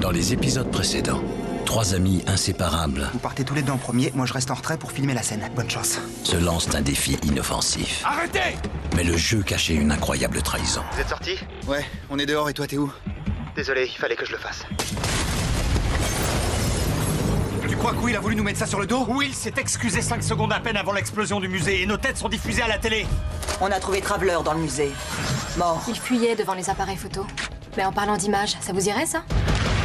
Dans les épisodes précédents, trois amis inséparables Vous partez tous les deux en premier, moi je reste en retrait pour filmer la scène. Bonne chance. se lancent un défi inoffensif. Arrêtez! Mais le jeu cachait une incroyable trahison. Vous êtes sortis? Ouais, on est dehors et toi t'es où? Désolé, il fallait que je le fasse. Tu crois que Will a voulu nous mettre ça sur le dos? Will s'est excusé 5 secondes à peine avant l'explosion du musée et nos têtes sont diffusées à la télé. On a trouvé Traveler dans le musée. Mort. Il fuyait devant les appareils photo. Mais en parlant d'images, ça vous irait, ça?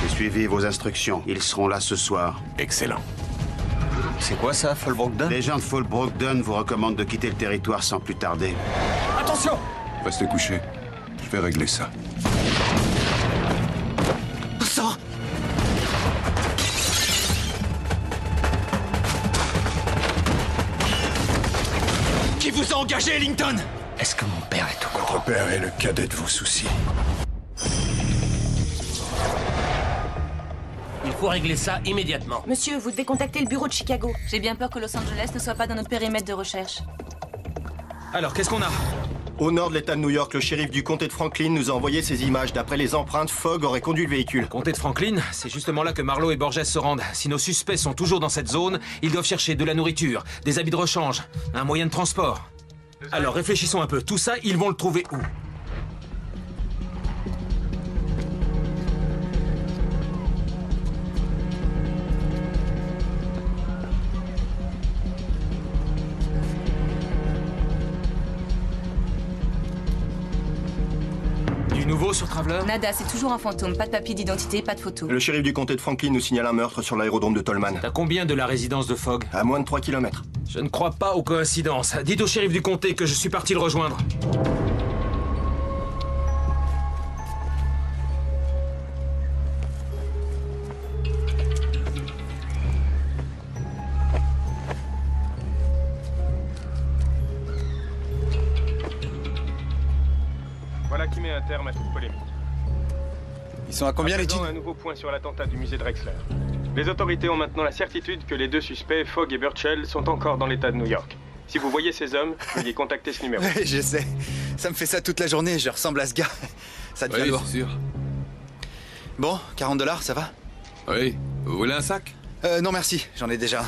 J'ai suivi vos instructions. Ils seront là ce soir. Excellent. C'est quoi ça, Fallbrook? Les gens de Fallbrook vous recommandent de quitter le territoire sans plus tarder. Attention! Restez couchés. Je vais régler ça. Sors! Qui vous a engagé, Ellington? Est-ce que mon père est au courant? Votre père est le cadet de vos soucis. Il faut régler ça immédiatement. Monsieur, vous devez contacter le bureau de Chicago. J'ai bien peur que Los Angeles ne soit pas dans notre périmètre de recherche. Alors, qu'est-ce qu'on a? Au nord de l'État de New York, le shérif du comté de Franklin nous a envoyé ces images. D'après les empreintes, Fogg aurait conduit le véhicule. Comté de Franklin, c'est justement là que Marlowe et Borges se rendent. Si nos suspects sont toujours dans cette zone, ils doivent chercher de la nourriture, des habits de rechange, un moyen de transport. Alors réfléchissons un peu. Tout ça, ils vont le trouver où? Du nouveau sur Traveler? Nada, c'est toujours un fantôme. Pas de papier d'identité, pas de photo. Le shérif du comté de Franklin nous signale un meurtre sur l'aérodrome de Tolman. T'as combien de la résidence de Fogg? À moins de 3 km. Je ne crois pas aux coïncidences. Dites au shérif du comté que je suis parti le rejoindre. Voilà qui met un terme à toute polémique. Ils sont à combien les Présent, types? un nouveau point sur l'attentat du musée Drexler. Les autorités ont maintenant la certitude que les deux suspects, Fogg et Burchell, sont encore dans l'État de New York. Si vous voyez ces hommes, veuillez contacter ce numéro. Ouais, je sais. Ça me fait ça toute la journée, je ressemble à ce gars. Ça devient lourd. c'est sûr. Bon, $40, ça va? Oui. Vous voulez un sac? Non merci, j'en ai déjà un.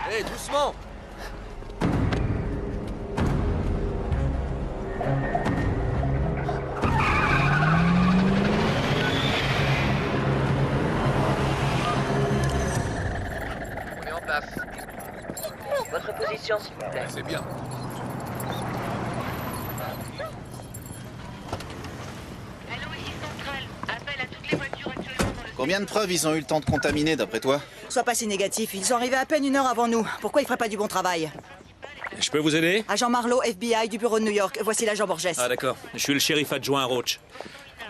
Hé, doucement! On est en place. Votre position, s'il vous plaît. C'est bien. Combien de preuves ils ont eu le temps de contaminer d'après toi? Sois pas si négatif, ils sont arrivés à peine 1 heure avant nous. Pourquoi ils feraient pas du bon travail? Je peux vous aider? Agent Marlowe, FBI, du bureau de New York. Voici l'agent Borges. Ah d'accord. Je suis le shérif adjoint à Roach.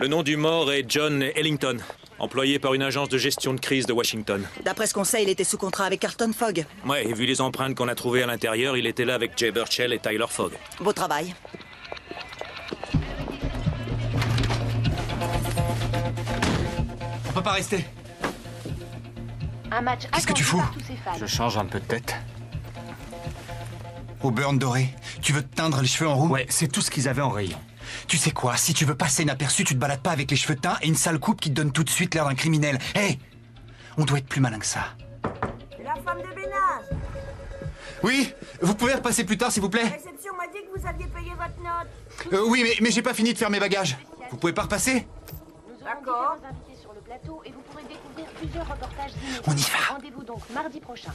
Le nom du mort est John Ellington, employé par une agence de gestion de crise de Washington. D'après ce qu'on sait, il était sous contrat avec Carlton Fogg. Ouais, et vu les empreintes qu'on a trouvées à l'intérieur, il était là avec Jay Burchell et Tyler Fogg. Beau travail. On peut pas rester. Un match. Qu'est-ce que tu fous? Je change un peu de tête. Au burn doré, tu veux te teindre les cheveux en roux? Ouais, c'est tout ce qu'ils avaient en rayon. Tu sais quoi, si tu veux passer inaperçu, tu te balades pas avec les cheveux teints et une sale coupe qui te donne tout de suite l'air d'un criminel. Hé! On doit être plus malin que ça. La femme de ménage. Oui, vous pouvez repasser plus tard s'il vous plaît? Réception m'a dit que vous aviez payé votre note. Oui, mais j'ai pas fini de faire mes bagages. Vous pouvez pas repasser? D'accord. Sur le plateau et vous pourrez découvrir plusieurs reportages inédits. On y va. Rendez-vous donc mardi prochain.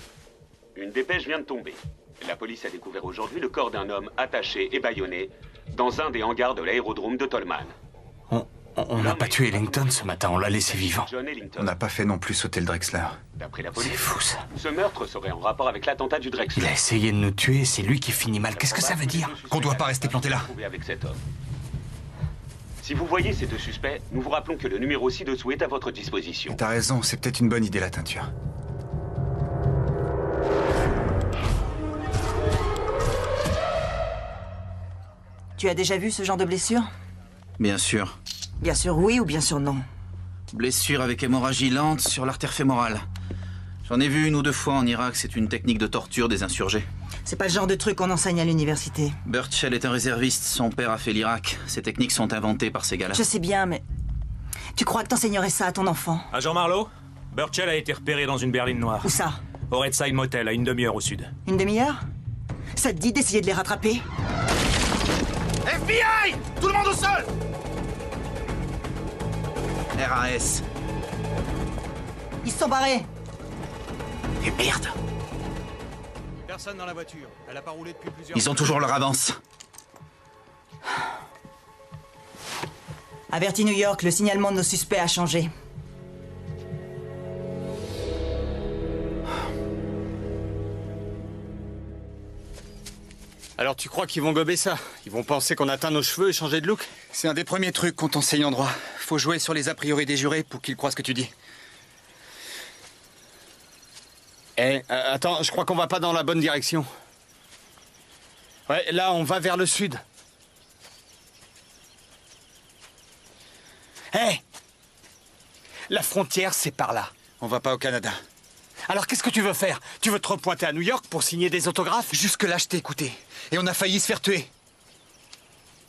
Une dépêche vient de tomber. La police a découvert aujourd'hui le corps d'un homme attaché et bâillonné dans un des hangars de l'aérodrome de Tolman. On n'a pas tué Ellington ce matin, on l'a laissé vivant. John Ellington. On n'a pas fait non plus sauter le Drexler. D'après la police, C'est fou ça. ce meurtre serait en rapport avec l'attentat du Drexler. Il a essayé de nous tuer, c'est lui qui finit mal. Qu'est-ce que ça veut dire? Qu'on doit pas rester planté là? Avec cet homme. Si vous voyez ces deux suspects, nous vous rappelons que le numéro ci-dessous est à votre disposition. T'as raison, c'est peut-être une bonne idée la teinture. Tu as déjà vu ce genre de blessure? Bien sûr. Bien sûr oui ou bien sûr non? Blessure avec hémorragie lente sur l'artère fémorale. J'en ai vu une ou deux fois en Irak, c'est une technique de torture des insurgés. C'est pas le genre de truc qu'on enseigne à l'université. Burchell est un réserviste, son père a fait l'Irak. Ces techniques sont inventées par ces gars-là. Je sais bien, mais... Tu crois que t'enseignerais ça à ton enfant? Agent Marlowe, Burchell a été repéré dans une berline noire. Où ça? Au Redside Motel, à une demi-heure au sud. Une demi-heure? Ça te dit d'essayer de les rattraper? FBI! Tout le monde au sol! RAS. Ils se sont barrés! Et merde! Personne dans la voiture. Elle a pas roulé depuis plusieurs... Ils ont toujours leur avance. Averti New York, le signalement de nos suspects a changé. Alors tu crois qu'ils vont gober ça? Ils vont penser qu'on a teint nos cheveux et changé de look? C'est un des premiers trucs qu'on t'enseigne en droit. Faut jouer sur les a priori des jurés pour qu'ils croient ce que tu dis. Attends, je crois qu'on va pas dans la bonne direction. Ouais, là, on va vers le sud. La frontière, c'est par là. On va pas au Canada. Alors qu'est-ce que tu veux faire? Tu veux te repointer à New York pour signer des autographes? Jusque-là, je t'ai écouté. Et on a failli se faire tuer.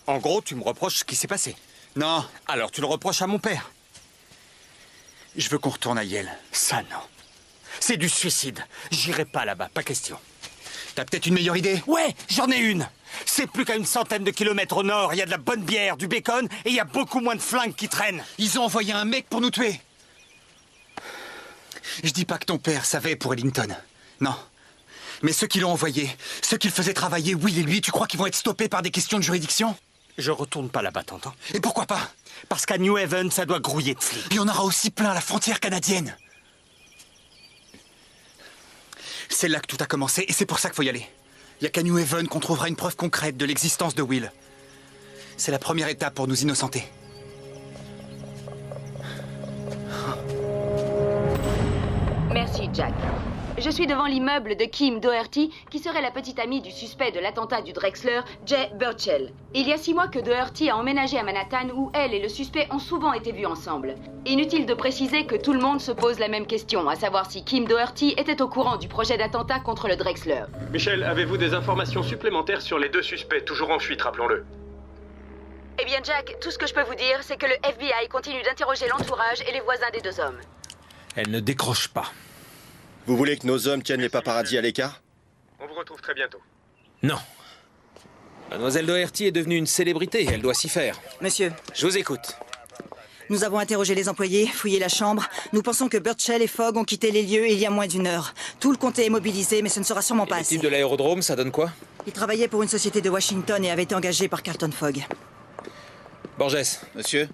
En gros, tu me reproches ce qui s'est passé. Non. Alors tu le reproches à mon père. Je veux qu'on retourne à Yale. Ça, non. C'est du suicide. J'irai pas là-bas, pas question. T'as peut-être une meilleure idée? Ouais, j'en ai une. C'est plus qu'à une centaine de kilomètres au nord. Il y a de la bonne bière, du bacon, et il y a beaucoup moins de flingues qui traînent. Ils ont envoyé un mec pour nous tuer. Je dis pas que ton père savait pour Ellington. Non. Mais ceux qui l'ont envoyé, ceux qui le faisaient travailler, Will et lui, tu crois qu'ils vont être stoppés par des questions de juridiction? Je retourne pas là-bas, t'entends? Et pourquoi pas? Parce qu'à New Haven, ça doit grouiller de flics. Il y en aura aussi plein à la frontière canadienne. C'est là que tout a commencé, et c'est pour ça qu'il faut y aller. Il y a qu'à New Haven qu'on trouvera une preuve concrète de l'existence de Will. C'est la première étape pour nous innocenter. Merci, Jack. Je suis devant l'immeuble de Kim Doherty, qui serait la petite amie du suspect de l'attentat du Drexler, Jay Burchell. Il y a 6 mois que Doherty a emménagé à Manhattan, où elle et le suspect ont souvent été vus ensemble. Inutile de préciser que tout le monde se pose la même question, à savoir si Kim Doherty était au courant du projet d'attentat contre le Drexler. Michel, avez-vous des informations supplémentaires sur les deux suspects, toujours en fuite, rappelons-le? Eh bien, Jack, tout ce que je peux vous dire, c'est que le FBI continue d'interroger l'entourage et les voisins des deux hommes. Elle ne décroche pas. Vous voulez que nos hommes tiennent les paparazzis à l'écart? On vous retrouve très bientôt. Non. Mademoiselle Doherty est devenue une célébrité, elle doit s'y faire. Monsieur. Je vous écoute. Nous avons interrogé les employés, fouillé la chambre. Nous pensons que Burchell et Fogg ont quitté les lieux il y a moins d'1 heure. Tout le comté est mobilisé, mais ce ne sera sûrement pas assez. Le type de l'aérodrome, ça donne quoi? Il travaillait pour une société de Washington et avait été engagé par Carlton Fogg. Borges. Monsieur,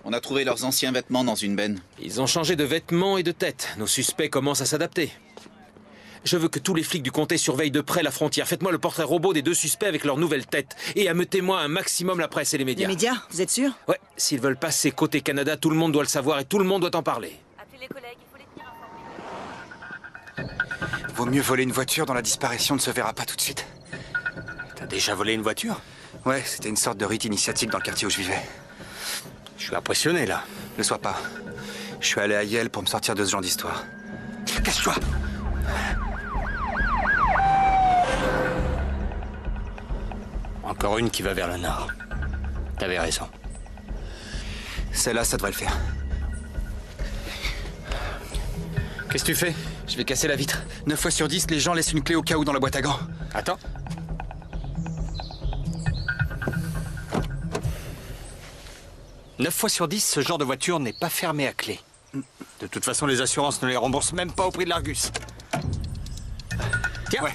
on a trouvé leurs anciens vêtements dans une benne. Ils ont changé de vêtements et de tête. Nos suspects commencent à s'adapter. Je veux que tous les flics du comté surveillent de près la frontière. Faites-moi le portrait robot des deux suspects avec leurs nouvelles têtes. Et ameutez-moi un maximum la presse et les médias. Les médias? Vous êtes sûr? Ouais, s'ils veulent passer côté Canada, tout le monde doit le savoir et tout le monde doit en parler. Appelez les collègues, il faut les tenir informés. Vaut mieux voler une voiture dont la disparition ne se verra pas tout de suite. T'as déjà volé une voiture? Ouais, c'était une sorte de rite initiatique dans le quartier où je vivais. Je suis impressionné, là. Ne sois pas. Je suis allé à Yale pour me sortir de ce genre d'histoire. Cache-toi! Encore une qui va vers le nord. T'avais raison. Celle-là, ça devrait le faire. Qu'est-ce que tu fais? Je vais casser la vitre. 9 fois sur 10, les gens laissent une clé au cas où dans la boîte à gants. Attends. Neuf fois sur 10, ce genre de voiture n'est pas fermé à clé. De toute façon, les assurances ne les remboursent même pas au prix de l'Argus. Tiens, ouais.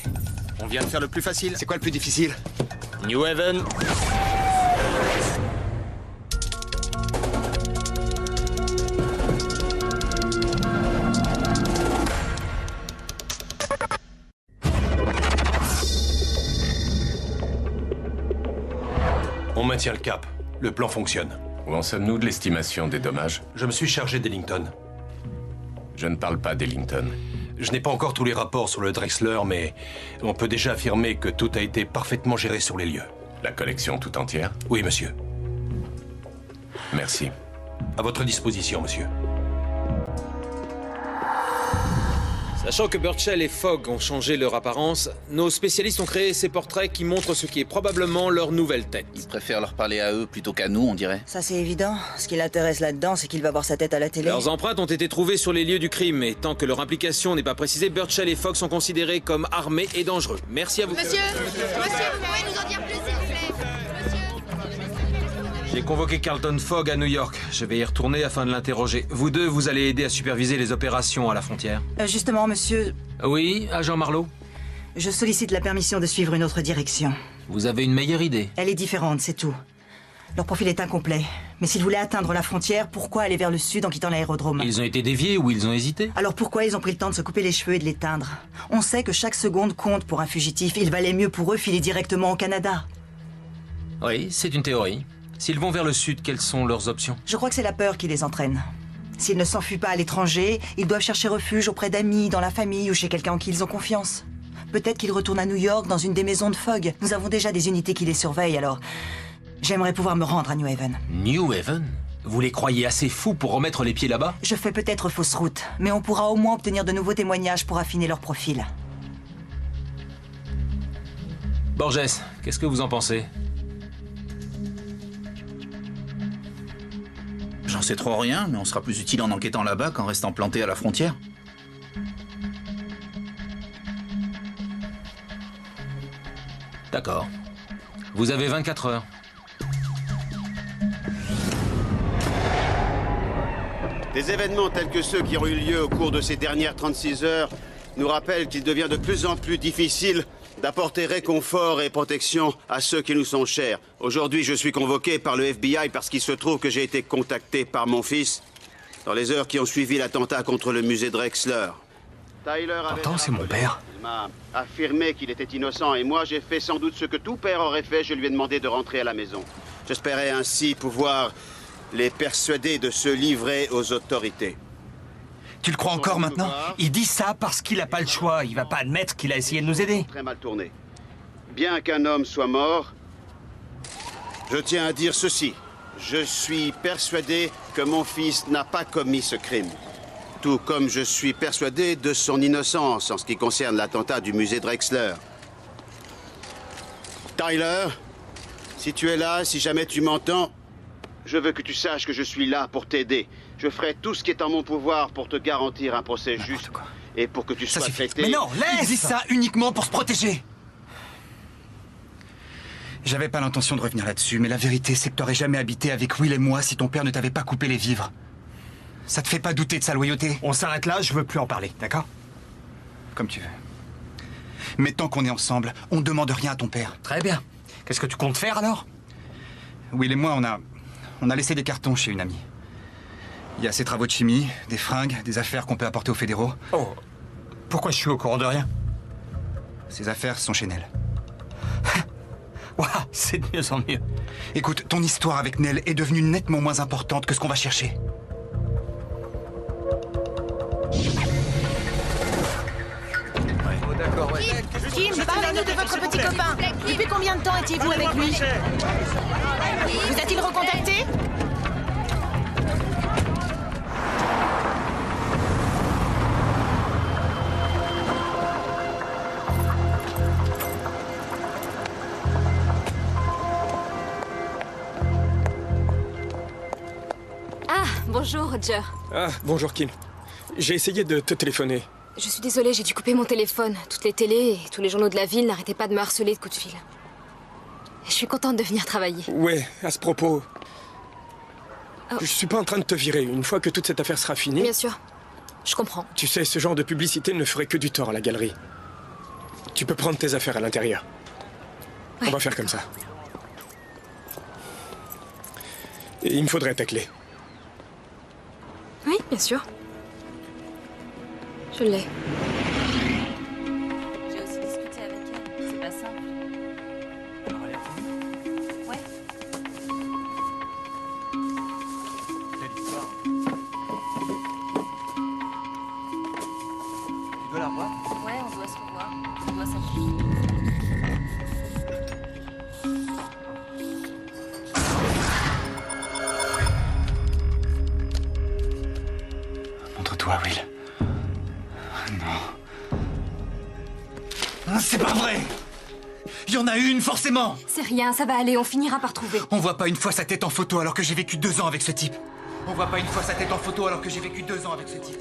On vient de faire le plus facile. C'est quoi le plus difficile? New Haven. On maintient le cap. Le plan fonctionne. Où en sommes-nous de l'estimation des dommages? Je me suis chargé d'Ellington. Je ne parle pas d'Ellington. Je n'ai pas encore tous les rapports sur le Drexler, mais on peut déjà affirmer que tout a été parfaitement géré sur les lieux. La collection tout entière? Oui, monsieur. Merci. À votre disposition, monsieur. Sachant que Burchell et Fogg ont changé leur apparence, nos spécialistes ont créé ces portraits qui montrent ce qui est probablement leur nouvelle tête. Ils préfèrent leur parler à eux plutôt qu'à nous, on dirait. Ça, c'est évident. Ce qui l'intéresse là-dedans, c'est qu'il va voir sa tête à la télé. Leurs empreintes ont été trouvées sur les lieux du crime, et tant que leur implication n'est pas précisée, Burchell et Fogg sont considérés comme armés et dangereux. Merci à vous. Monsieur, vous pouvez nous en dire plus, s'il vous plaît? J'ai convoqué Carlton Fogg à New York. Je vais y retourner afin de l'interroger. Vous deux, vous allez aider à superviser les opérations à la frontière. Justement, monsieur... Oui, agent Marlowe? Je sollicite la permission de suivre une autre direction. Vous avez une meilleure idée? Elle est différente, c'est tout. Leur profil est incomplet. Mais s'ils voulaient atteindre la frontière, pourquoi aller vers le sud en quittant l'aérodrome? Ils ont été déviés ou ils ont hésité? Alors pourquoi ils ont pris le temps de se couper les cheveux et de l'éteindre? On sait que chaque seconde compte pour un fugitif. Il valait mieux pour eux filer directement au Canada. Oui, c'est une théorie. S'ils vont vers le sud, quelles sont leurs options? Je crois que c'est la peur qui les entraîne. S'ils ne s'enfuient pas à l'étranger, ils doivent chercher refuge auprès d'amis, dans la famille ou chez quelqu'un en qui ils ont confiance. Peut-être qu'ils retournent à New York, dans une des maisons de Fogg. Nous avons déjà des unités qui les surveillent, alors... J'aimerais pouvoir me rendre à New Haven. New Haven? Vous les croyez assez fous pour remettre les pieds là-bas? Je fais peut-être fausse route, mais on pourra au moins obtenir de nouveaux témoignages pour affiner leur profil. Borges, qu'est-ce que vous en pensez? J'en sais trop rien, mais on sera plus utile en enquêtant là-bas qu'en restant planté à la frontière. D'accord. Vous avez 24 heures. Des événements tels que ceux qui ont eu lieu au cours de ces dernières 36 heures nous rappellent qu'il devient de plus en plus difficile d'apporter réconfort et protection à ceux qui nous sont chers. Aujourd'hui, je suis convoqué par le FBI parce qu'il se trouve que j'ai été contacté par mon fils dans les heures qui ont suivi l'attentat contre le musée Drexler. Tyler Pourtant, c'est mon père. Il m'a affirmé qu'il était innocent et moi, j'ai fait sans doute ce que tout père aurait fait. Je lui ai demandé de rentrer à la maison. J'espérais ainsi pouvoir les persuader de se livrer aux autorités. Tu le crois encore maintenant? Il dit ça parce qu'il n'a pas le choix. Il va pas admettre qu'il a essayé de nous aider. Très mal tourné. Bien qu'un homme soit mort, je tiens à dire ceci. Je suis persuadé que mon fils n'a pas commis ce crime. Tout comme je suis persuadé de son innocence en ce qui concerne l'attentat du musée Drexler. Tyler, si tu es là, si jamais tu m'entends, je veux que tu saches que je suis là pour t'aider. Je ferai tout ce qui est en mon pouvoir pour te garantir un procès juste et pour que tu sois traité. Mais non, laisse! Il dit ça uniquement pour se protéger. J'avais pas l'intention de revenir là-dessus, mais la vérité, c'est que t'aurais jamais habité avec Will et moi si ton père ne t'avait pas coupé les vivres. Ça te fait pas douter de sa loyauté? On s'arrête là, je veux plus en parler, d'accord? Comme tu veux. Mais tant qu'on est ensemble, on ne demande rien à ton père. Très bien. Qu'est-ce que tu comptes faire alors? Will et moi, on a laissé des cartons chez une amie. Il y a ses travaux de chimie, des fringues, des affaires qu'on peut apporter aux fédéraux. Oh, pourquoi je suis au courant de rien? Ces affaires sont chez Nell. Waouh, c'est de mieux en mieux. Écoute, ton histoire avec Nell est devenue nettement moins importante que ce qu'on va chercher. Kim, parlez-nous de votre petit copain. Depuis combien de temps étiez-vous avec lui? Vous a-t-il recontacté? Ah, bonjour, Roger. Ah, bonjour Kim. J'ai essayé de te téléphoner. Je suis désolée, j'ai dû couper mon téléphone. Toutes les télés et tous les journaux de la ville n'arrêtaient pas de me harceler de coups de fil. Je suis contente de venir travailler. Ouais, à ce propos... Oh. Je suis pas en train de te virer. Une fois que toute cette affaire sera finie... Bien sûr. Je comprends. Tu sais, ce genre de publicité ne ferait que du tort à la galerie. Tu peux prendre tes affaires à l'intérieur. Ouais. On va faire comme ça. Et il me faudrait ta clé. Oui, bien sûr. Je l'ai. J'ai aussi discuté avec elle. C'est pas simple. Ouais. toi, Will. Non. C'est pas vrai! Il y en a une, forcément! C'est rien, ça va aller, on finira par trouver. On voit pas une fois sa tête en photo alors que j'ai vécu 2 ans avec ce type. On voit pas une fois sa tête en photo alors que j'ai vécu 2 ans avec ce type.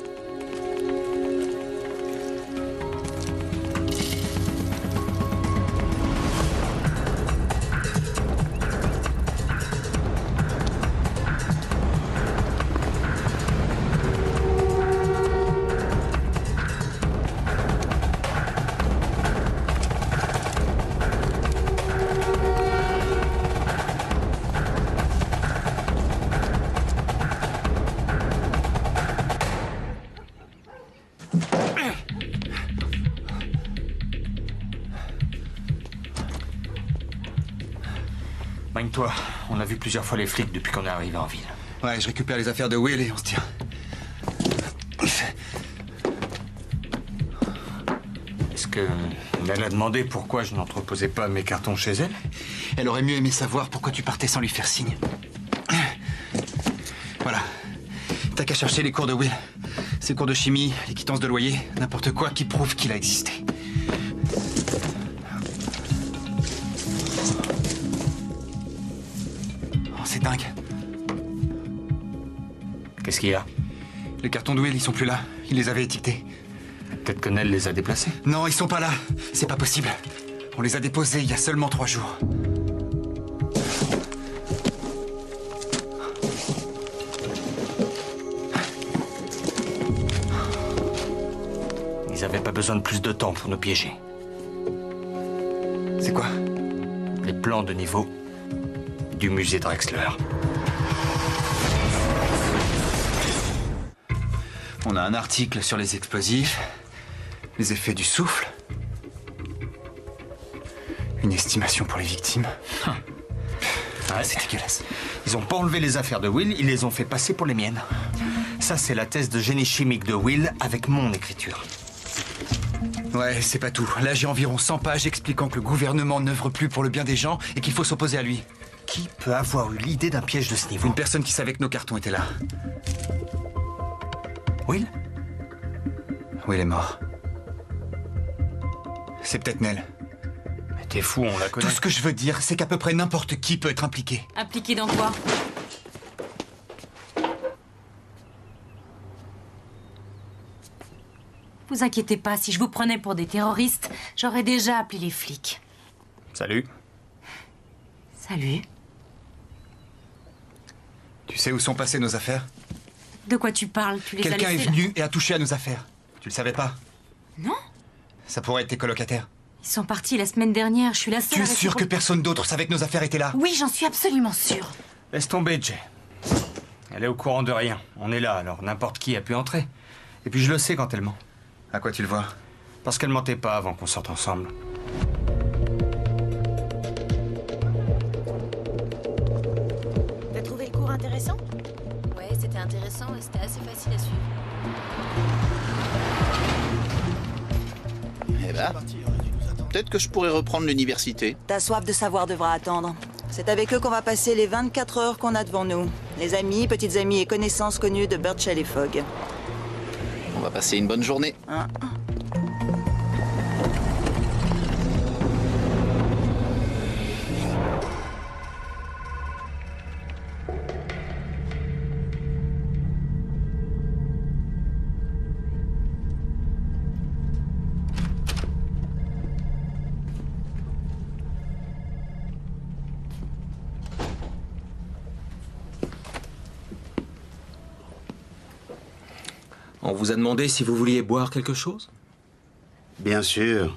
Baigne-toi, on a vu plusieurs fois les flics depuis qu'on est arrivé en ville. Ouais, je récupère les affaires de Will et on se tire. Est-ce que elle a demandé pourquoi je n'entreposais pas mes cartons chez elle? Elle aurait mieux aimé savoir pourquoi tu partais sans lui faire signe. Voilà. T'as qu'à chercher les cours de Will. Ses cours de chimie, les quittances de loyer, n'importe quoi qui prouve qu'il a existé. Oh, c'est dingue. Qu'est-ce qu'il y a? Les cartons de Will, ils sont plus là. Il les avait étiquetés. Peut-être que Nell les a déplacés. Non, ils sont pas là. C'est pas possible. On les a déposés il y a seulement 3 jours. Ils avaient pas besoin de plus de temps pour nous piéger. C'est quoi? Les plans de niveau du musée Drexler. On a un article sur les explosifs, les effets du souffle, une estimation pour les victimes. Ouais, c'est dégueulasse. Ils ont pas enlevé les affaires de Will, ils les ont fait passer pour les miennes. Ça, c'est la thèse de génie chimique de Will avec mon écriture. Ouais, c'est pas tout. Là, j'ai environ 100 pages expliquant que le gouvernement n'œuvre plus pour le bien des gens et qu'il faut s'opposer à lui. Qui peut avoir eu l'idée d'un piège de ce niveau? Une personne qui savait que nos cartons étaient là. Will? Will est mort. C'est peut-être Nell. Mais t'es fou, on la connaît. Tout ce que je veux dire, c'est qu'à peu près n'importe qui peut être impliqué. Impliqué dans quoi? Vous inquiétez pas, si je vous prenais pour des terroristes, j'aurais déjà appelé les flics. Salut. Salut. Tu sais où sont passées nos affaires? De quoi tu parles? Tu les as Quelqu'un est laissés là? venu et a touché à nos affaires. Tu le savais pas? Non. Ça pourrait être tes colocataires. Ils sont partis la semaine dernière, je suis la seule. Tu es avec sûr les que personne d'autre savait que nos affaires étaient là? Oui, j'en suis absolument sûre. Laisse tomber, Jay. Elle est au courant de rien. On est là, alors n'importe qui a pu entrer. Et puis je le sais quand elle ment. À quoi tu le vois? Parce qu'elle mentait pas avant qu'on sorte ensemble. T'as trouvé le cours intéressant? Ouais, c'était intéressant et c'était assez facile à suivre. Eh ben, peut-être que je pourrais reprendre l'université. Ta soif de savoir devra attendre. C'est avec eux qu'on va passer les 24 heures qu'on a devant nous. Les amis, petites amies et connaissances connues de Birchall et Fogg. On va passer une bonne journée. Hein? On vous a demandé si vous vouliez boire quelque chose? Bien sûr.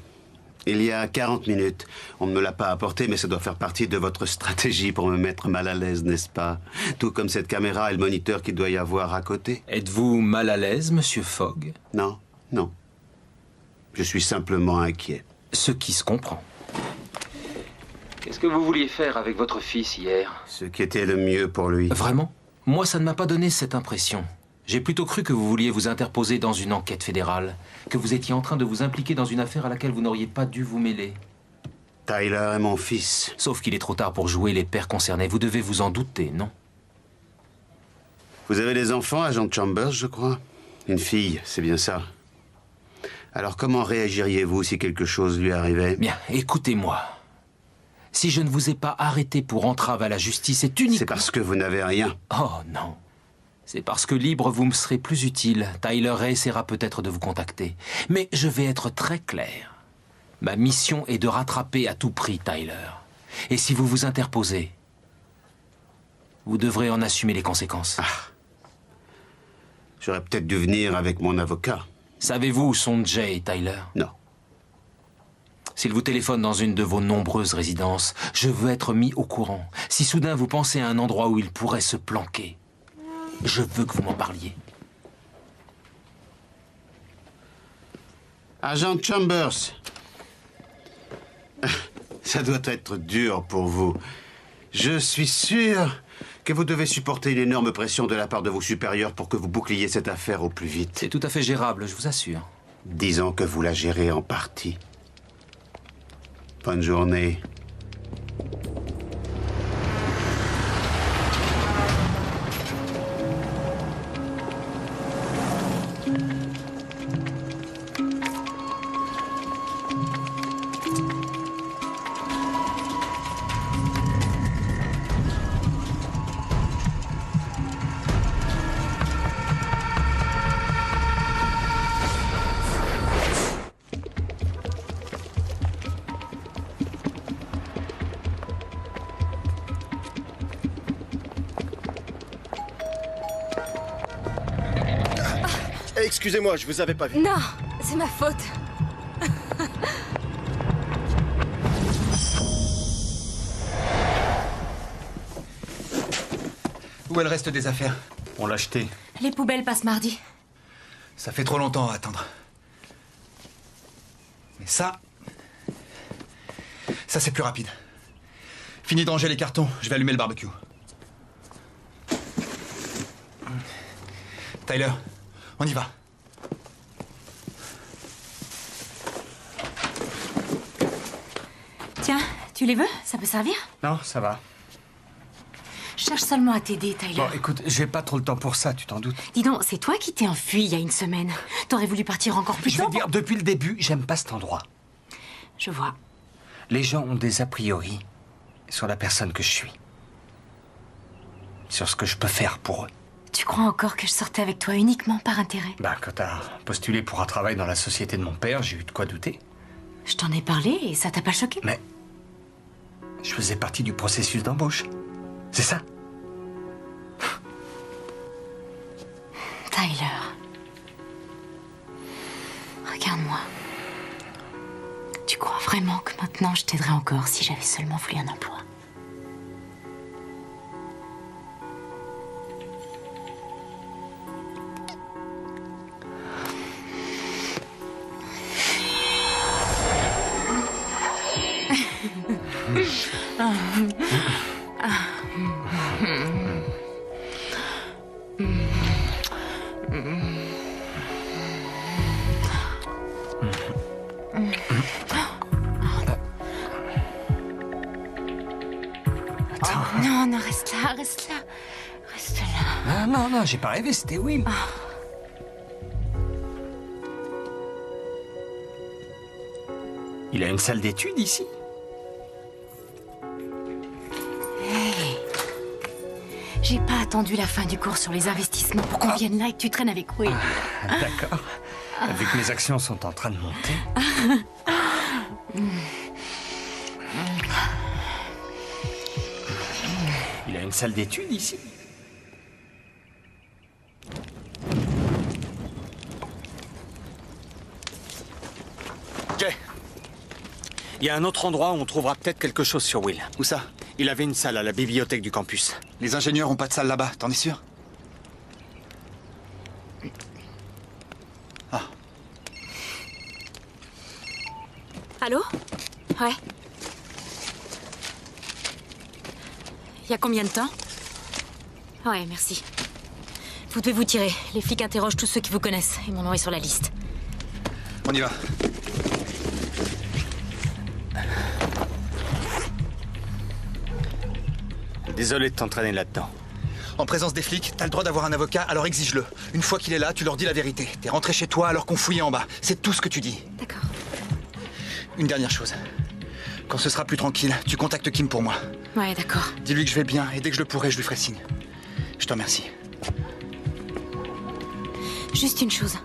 Il y a 40 minutes. On ne me l'a pas apporté, mais ça doit faire partie de votre stratégie pour me mettre mal à l'aise, n'est-ce pas? Tout comme cette caméra et le moniteur qu'il doit y avoir à côté. Êtes-vous mal à l'aise, monsieur Fogg? Non, non. Je suis simplement inquiet. Ce qui se comprend. Qu'est-ce que vous vouliez faire avec votre fils hier? Ce qui était le mieux pour lui. Vraiment? Moi, ça ne m'a pas donné cette impression. J'ai plutôt cru que vous vouliez vous interposer dans une enquête fédérale, que vous étiez en train de vous impliquer dans une affaire à laquelle vous n'auriez pas dû vous mêler. Tyler est mon fils. Sauf qu'il est trop tard pour jouer les pères concernés. Vous devez vous en douter, non? Vous avez des enfants, agent Chambers, je crois? Une fille, c'est bien ça. Alors comment réagiriez-vous si quelque chose lui arrivait? Bien, écoutez-moi. Si je ne vous ai pas arrêté pour entrave à la justice, c'est uniquement... C'est parce que vous n'avez rien. Oh non. C'est parce que libre, vous me serez plus utile. Tyler Ray essaiera peut-être de vous contacter. Mais je vais être très clair. Ma mission est de rattraper à tout prix Tyler. Et si vous vous interposez, vous devrez en assumer les conséquences. J'aurais peut-être dû venir avec mon avocat. Savez-vous où sont Jay et Tyler? Non. S'il vous téléphone dans une de vos nombreuses résidences, je veux être mis au courant. Si soudain vous pensez à un endroit où il pourrait se planquer, je veux que vous m'en parliez. Agent Chambers. Ça doit être dur pour vous. Je suis sûr que vous devez supporter une énorme pression de la part de vos supérieurs pour que vous boucliez cette affaire au plus vite. C'est tout à fait gérable, je vous assure. Disons que vous la gérez en partie. Bonne journée. Excusez-moi, je vous avais pas vu. Non, c'est ma faute. Où est le reste des affaires? On l'a acheté. Les poubelles passent mardi. Ça fait trop longtemps à attendre. Mais ça c'est plus rapide. Fini de ranger les cartons, je vais allumer le barbecue. Tyler, on y va. Tiens, tu les veux? Ça peut servir? Non, ça va. Je cherche seulement à t'aider, Tyler. Bon, écoute, j'ai pas trop le temps pour ça, tu t'en doutes. Dis donc, c'est toi qui t'es enfui il y a une semaine. T'aurais voulu partir encore plus Je tôt. veux dire, depuis le début, j'aime pas cet endroit. Je vois. Les gens ont des a priori sur la personne que je suis. Sur ce que je peux faire pour eux. Tu crois encore que je sortais avec toi uniquement par intérêt? Bah, quand t'as postulé pour un travail dans la société de mon père, j'ai eu de quoi douter. Je t'en ai parlé et ça t'a pas choqué? Mais je faisais partie du processus d'embauche. C'est ça. Tyler. Regarde-moi. Tu crois vraiment que maintenant je t'aiderais encore si j'avais seulement voulu un emploi? Non, non, reste là, reste là. Reste là. Non, non, j'ai pas rêvé, c'était Will. Il a une salle d'études ici. Hey. J'ai pas attendu la fin du cours sur les investissements pour qu'on vienne là et que tu traînes avec Will. D'accord. Vu que mes actions sont en train de monter. Il a une salle d'études ici. Jay, il y a un autre endroit où on trouvera peut-être quelque chose sur Will. Où ça? Il avait une salle à la bibliothèque du campus. Les ingénieurs ont pas de salle là-bas, t'en es sûr? Ah. Allô? Ouais. Il y a combien de temps? Ouais, merci. Vous devez vous tirer. Les flics interrogent tous ceux qui vous connaissent et mon nom est sur la liste. On y va. Désolé de t'entraîner là-dedans. En présence des flics, t'as le droit d'avoir un avocat, alors exige-le. Une fois qu'il est là, tu leur dis la vérité. T'es rentré chez toi alors qu'on fouillait en bas. C'est tout ce que tu dis. D'accord. Une dernière chose. Quand ce sera plus tranquille, tu contactes Kim pour moi. Ouais, d'accord. Dis-lui que je vais bien et dès que je le pourrai, je lui ferai signe. Je te remercie. Juste une chose.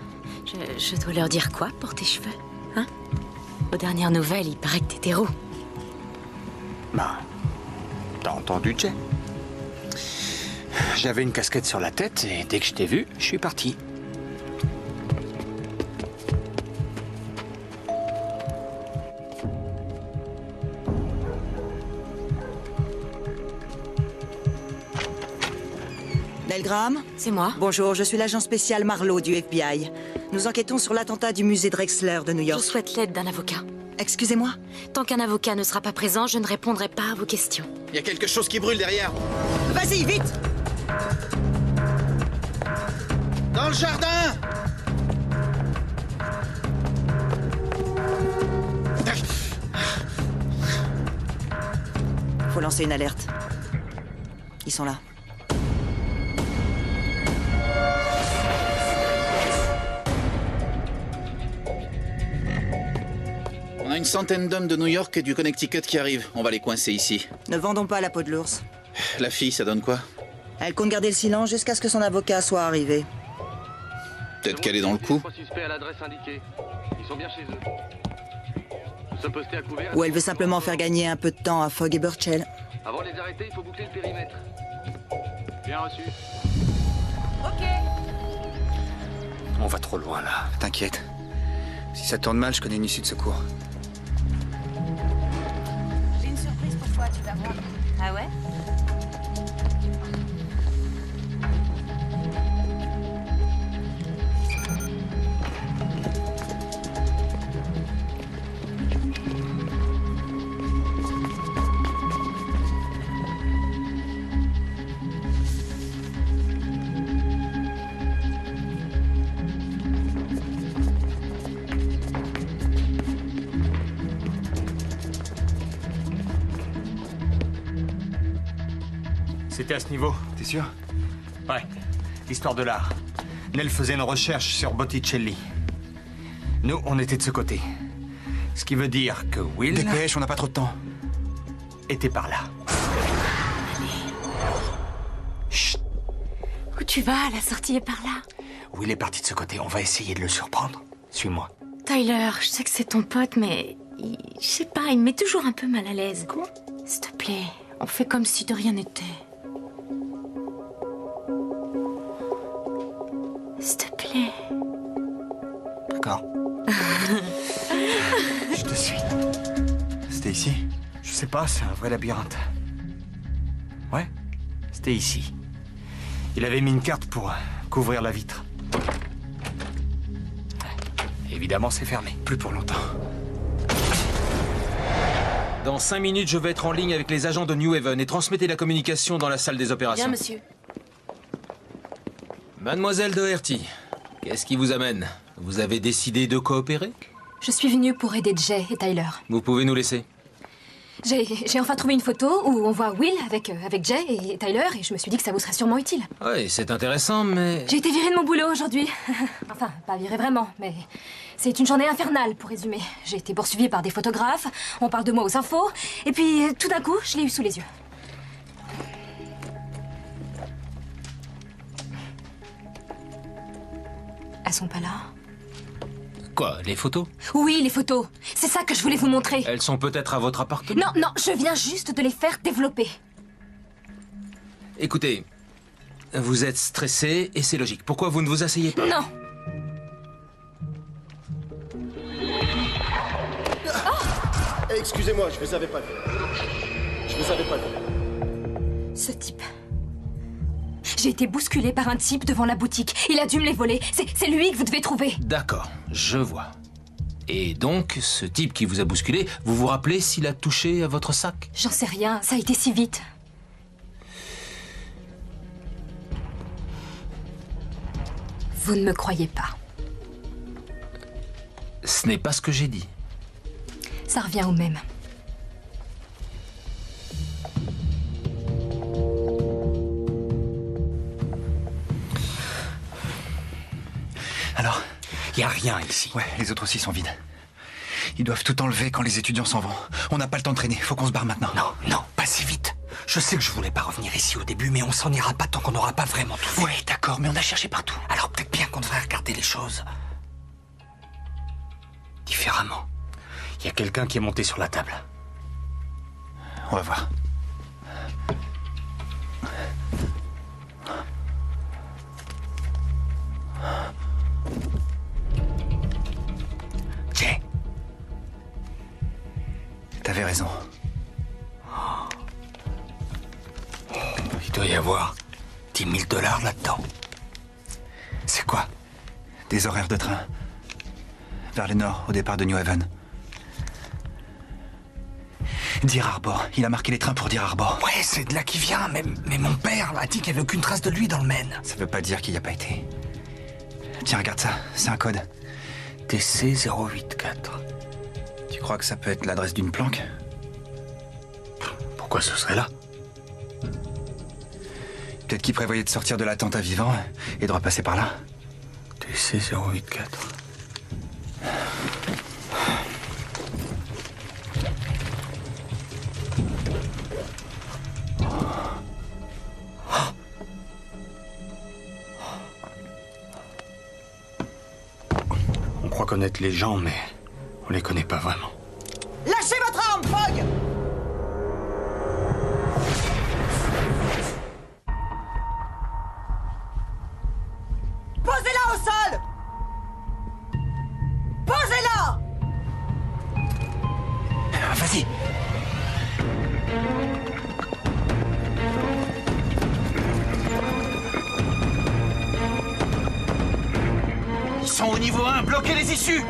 Je dois leur dire quoi pour tes cheveux? Hein? Aux dernières nouvelles, il paraît que t'es hétéro. Bah, t'as entendu, Jay? J'avais une casquette sur la tête et dès que je t'ai vu, je suis parti. Nell Graham? C'est moi. Bonjour, je suis l'agent spécial Marlowe du FBI. Nous enquêtons sur l'attentat du musée Drexler de New York. Je souhaite l'aide d'un avocat. Excusez-moi? Tant qu'un avocat ne sera pas présent, je ne répondrai pas à vos questions. Il y a quelque chose qui brûle derrière. Vas-y, vite! Dans le jardin! Faut lancer une alerte. Ils sont là. On a une centaine d'hommes de New York et du Connecticut qui arrivent. On va les coincer ici. Ne vendons pas la peau de l'ours. La fille, ça donne quoi? Elle compte garder le silence jusqu'à ce que son avocat soit arrivé. Peut-être qu'elle est dans le coup. Suspects à l'adresse indiquée. Ils sont bien chez eux. Nous sommes postés à couvert. Ou elle veut simplement faire gagner un peu de temps à Fogg et Burchell. Avant de les arrêter, il faut boucler le périmètre. Bien reçu. Ok. On va trop loin, là. T'inquiète. Si ça tourne mal, je connais une issue de secours. J'ai une surprise pour toi, tu vas voir. Ah ouais? C'était à ce niveau. T'es sûr? Ouais. L'histoire de l'art. Nell faisait une recherche sur Botticelli. Nous, on était de ce côté. Ce qui veut dire que Will... Dépêche, on n'a pas trop de temps. Était par là. Chut. Où tu vas? La sortie est par là. Will est parti de ce côté. On va essayer de le surprendre. Suis-moi. Tyler, je sais que c'est ton pote, mais... je sais pas, il me met toujours un peu mal à l'aise. Quoi? S'il te plaît, on fait comme si de rien n'était. S'il te plaît. D'accord. Je te suis. C'était ici? Je sais pas, c'est un vrai labyrinthe. Ouais, c'était ici. Il avait mis une carte pour couvrir la vitre. Évidemment, c'est fermé. Plus pour longtemps. Dans 5 minutes, je vais être en ligne avec les agents de New Haven et transmettez la communication dans la salle des opérations. Bien, monsieur. Mademoiselle Doherty, qu'est-ce qui vous amène? Vous avez décidé de coopérer? Je suis venue pour aider Jay et Tyler. Vous pouvez nous laisser. J'ai enfin trouvé une photo où on voit Will avec Jay et Tyler et je me suis dit que ça vous serait sûrement utile. Oui, c'est intéressant, mais... J'ai été virée de mon boulot aujourd'hui. Enfin, pas virée vraiment, mais c'est une journée infernale, pour résumer. J'ai été poursuivie par des photographes, on parle de moi aux infos, et puis tout d'un coup, je l'ai eu sous les yeux. Elles sont pas là. Quoi, les photos? Oui, les photos. C'est ça que je voulais vous montrer. Elles sont peut-être à votre appartement? Non, non, je viens juste de les faire développer. Écoutez, vous êtes stressé et c'est logique. Pourquoi vous ne vous asseyez pas? Non. Excusez-moi, je vous avais pas vu. Je vous avais pas vu. Ce type. J'ai été bousculée par un type devant la boutique. Il a dû me les voler. C'est lui que vous devez trouver. D'accord, je vois. Et donc, ce type qui vous a bousculé, vous vous rappelez s'il a touché à votre sac? J'en sais rien, ça a été si vite. Vous ne me croyez pas. Ce n'est pas ce que j'ai dit. Ça revient au même. Alors? Y a rien ici. Ouais, les autres aussi sont vides. Ils doivent tout enlever quand les étudiants s'en vont. On n'a pas le temps de traîner, faut qu'on se barre maintenant. Non, non, pas si vite. Je sais que je voulais pas revenir ici au début, mais on s'en ira pas tant qu'on n'aura pas vraiment tout fait. Ouais, d'accord, mais on a cherché partout. Alors peut-être bien qu'on devrait regarder les choses différemment. Il y a quelqu'un qui est monté sur la table. On va voir. Jay. T'avais raison. Il doit y avoir 10 000 $ là-dedans. C'est quoi? Des horaires de train. Vers le nord, au départ de New Haven. Deer Arbor. Il a marqué les trains pour Deer Arbor. Ouais, c'est de là qu'il vient. Mais mon père a dit qu'il n'y avait aucune trace de lui dans le Maine. Ça veut pas dire qu'il n'y a pas été. Tiens, regarde ça. C'est un code. TC 084. Tu crois que ça peut être l'adresse d'une planque? Pourquoi ce serait là? Peut-être qu'il prévoyait de sortir de l'attentat vivant et de repasser par là. TC 084. On croit connaître les gens, mais on les connaît pas vraiment. Lâchez votre arme, Fogg! Posez-la au sol! Posez-la! Vas-y. Ils sont au niveau 1, bloquez les issues!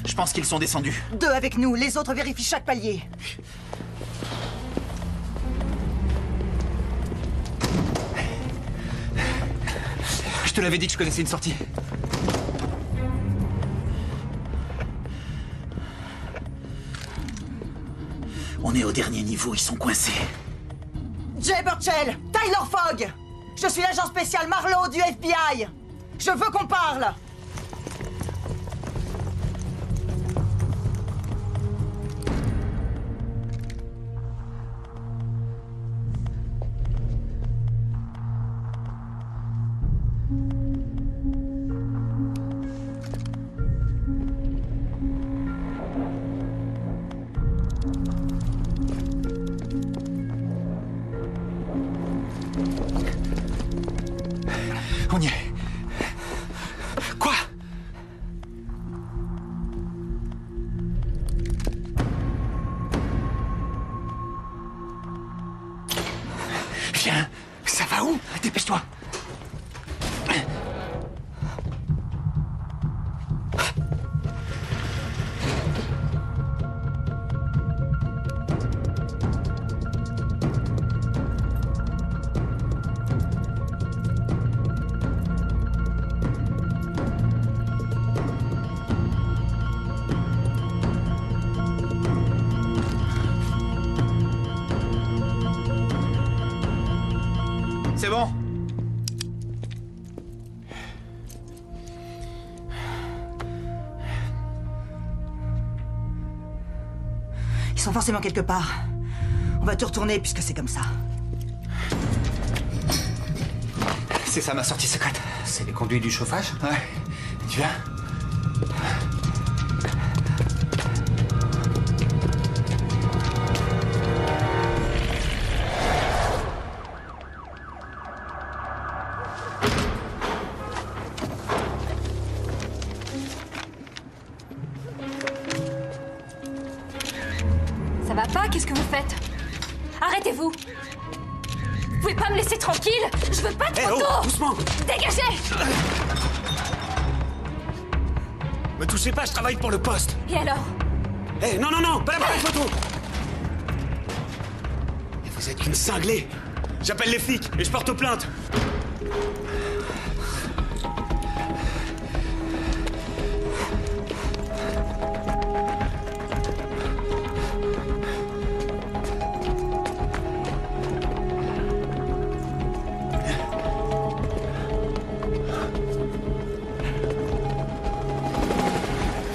Je pense qu'ils sont descendus. 2 avec nous, les autres vérifient chaque palier. Je te l'avais dit que je connaissais une sortie. On est au dernier niveau, ils sont coincés. Jay Burchell, Tyler Fogg! Je suis l'agent spécial Marlowe du FBI! Je veux qu'on parle! On y est. Quoi? Viens. Ça va où? Dépêche-toi. C'est bon. Ils sont forcément quelque part. On va tout retourner puisque c'est comme ça. C'est ça ma sortie secrète. C'est les conduits du chauffage? Ouais. Tu viens? Ça va pas? Qu'est-ce que vous faites? Arrêtez-vous! pouvez pas me laisser tranquille? Je veux pas de photos! Doucement! Dégagez! Me touchez pas, je travaille pour le poste! Et alors? Non, non, non! Pas l'appareil photo! Et vous êtes une cinglée! J'appelle les flics et je porte plainte!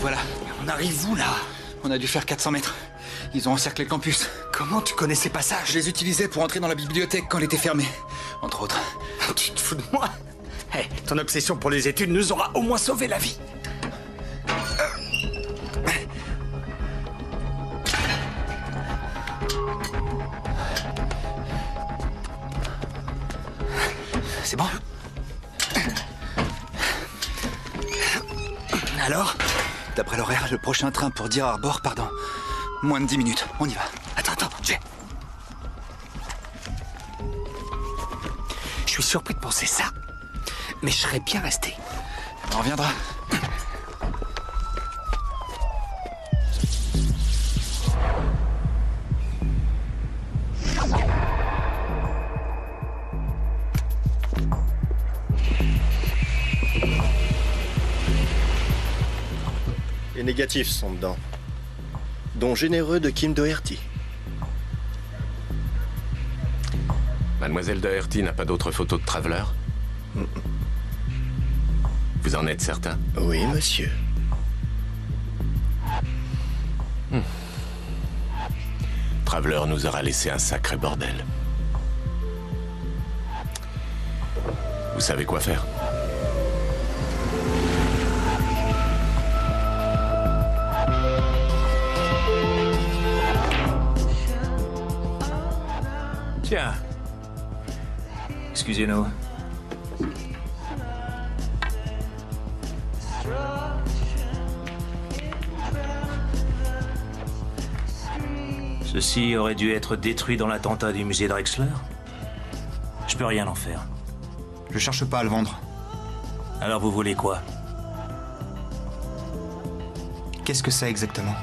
Voilà. On arrive où, là? On a dû faire 400 mètres. Ils ont encerclé le campus. Comment tu connais ces passages? Je les utilisais pour entrer dans la bibliothèque quand elle était fermée. Entre autres. Tu te fous de moi? Ton obsession pour les études nous aura au moins sauvé la vie. C'est bon? Alors? D'après l'horaire, le prochain train pour Deer Harbor part dans moins de 10 minutes. On y va. Attends, Jay. Je suis surpris de penser ça. Mais je serais bien resté. On reviendra. Les négatifs sont dedans. Don généreux de Kim Doherty. Mademoiselle Doherty n'a pas d'autres photos de Traveler? Vous en êtes certain? Oui, monsieur. Traveler nous aura laissé un sacré bordel. Vous savez quoi faire? Tiens. Excusez-nous. Ceci aurait dû être détruit dans l'attentat du musée Drexler? Je peux rien en faire. Je cherche pas à le vendre. Alors vous voulez quoi? Qu'est-ce que c'est exactement?